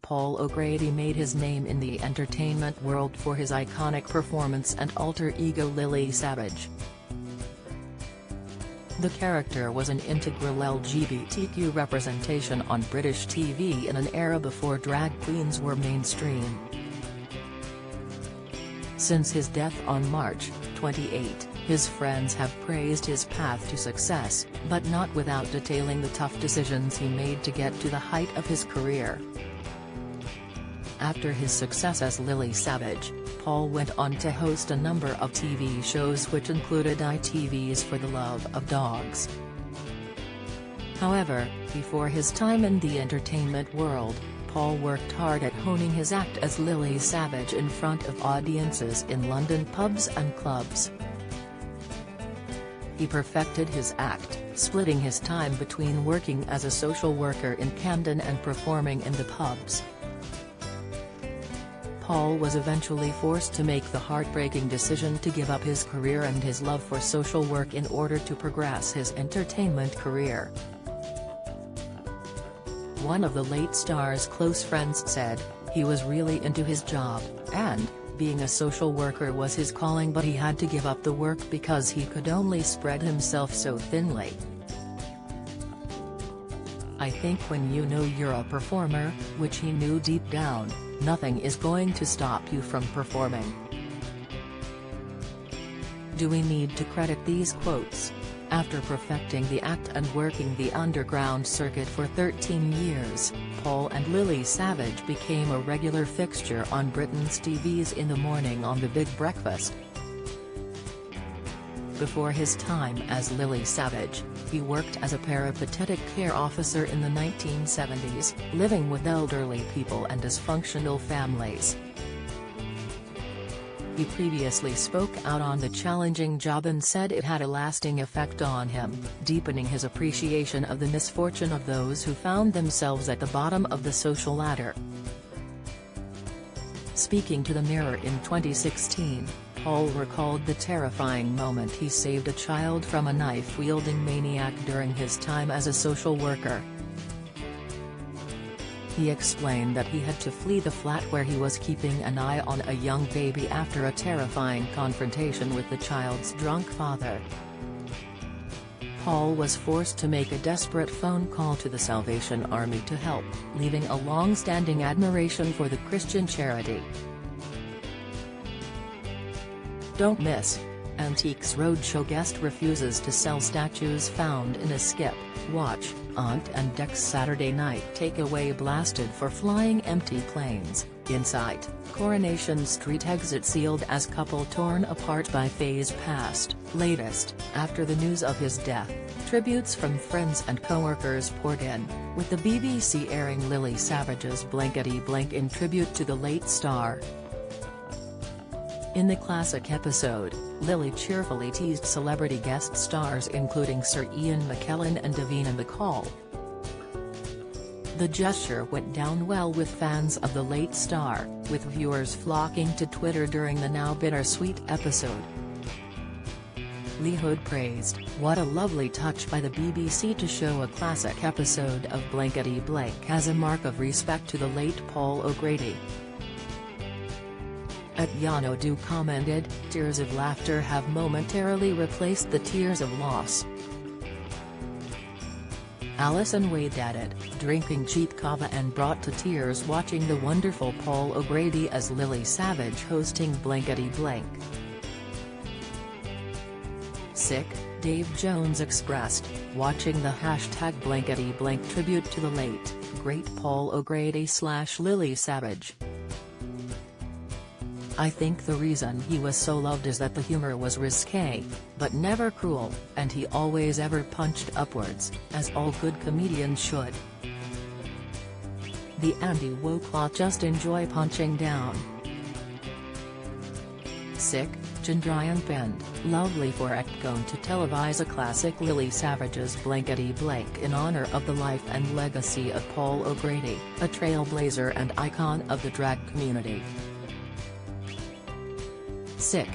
Paul O'Grady made his name in the entertainment world for his iconic performance and alter ego Lily Savage. The character was an integral LGBTQ representation on British TV in an era before drag queens were mainstream. Since his death on March 28, his friends have praised his path to success, but not without detailing the tough decisions he made to get to the height of his career. After his success as Lily Savage, Paul went on to host a number of TV shows which included ITV's For the Love of Dogs. However, before his time in the entertainment world, Paul worked hard at honing his act as Lily Savage in front of audiences in London pubs and clubs. He perfected his act, splitting his time between working as a social worker in Camden and performing in the pubs. Paul was eventually forced to make the heartbreaking decision to give up his career and his love for social work in order to progress his entertainment career. One of the late star's close friends said, he was really into his job, and being a social worker was his calling, but he had to give up the work because he could only spread himself so thinly. I think when you know you're a performer, which he knew deep down, nothing is going to stop you from performing. Do we need to credit these quotes? After perfecting the act and working the underground circuit for 13 years, Paul and Lily Savage became a regular fixture on Britain's TVs in the morning on The Big Breakfast. Before his time as Lily Savage, he worked as a peripatetic care officer in the 1970s, living with elderly people and dysfunctional families. He previously spoke out on the challenging job and said it had a lasting effect on him, deepening his appreciation of the misfortune of those who found themselves at the bottom of the social ladder. Speaking to the Mirror in 2016, Paul recalled the terrifying moment he saved a child from a knife-wielding maniac during his time as a social worker. He explained that he had to flee the flat where he was keeping an eye on a young baby after a terrifying confrontation with the child's drunk father. Paul was forced to make a desperate phone call to the Salvation Army to help, leaving a long-standing admiration for the Christian charity. Don't miss: Antiques Roadshow guest refuses to sell statues found in a skip. Watch: Aunt and Dec's Saturday night takeaway blasted for flying empty planes. Insight: Coronation Street exit sealed as couple torn apart by phase past. Latest: after the news of his death, tributes from friends and co-workers poured in, with the BBC airing Lily Savage's Blankety Blank in tribute to the late star. In the classic episode, Lily cheerfully teased celebrity guest stars including Sir Ian McKellen and Davina McCall. The gesture went down well with fans of the late star, with viewers flocking to Twitter during the now bittersweet episode. Lee Hood praised, "What a lovely touch by the BBC to show a classic episode of Blankety Blank as a mark of respect to the late Paul O'Grady." At Yanodu commented, "Tears of laughter have momentarily replaced the tears of loss." Alison Wade added, "Drinking cheap kava and brought to tears watching the wonderful Paul O'Grady as Lily Savage hosting Blankety Blank." Sick, Dave Jones expressed, watching the #Blankety Blank tribute to the late, great Paul O'Grady/Lily Savage. "I think the reason he was so loved is that the humor was risque, but never cruel, and he always ever punched upwards, as all good comedians should. The anti-woke lot just enjoy punching down." Sick, Chandrian penned, "Lovely for Ectone to televise a classic Lily Savage's Blankety Blank in honor of the life and legacy of Paul O'Grady, a trailblazer and icon of the drag community." Sick.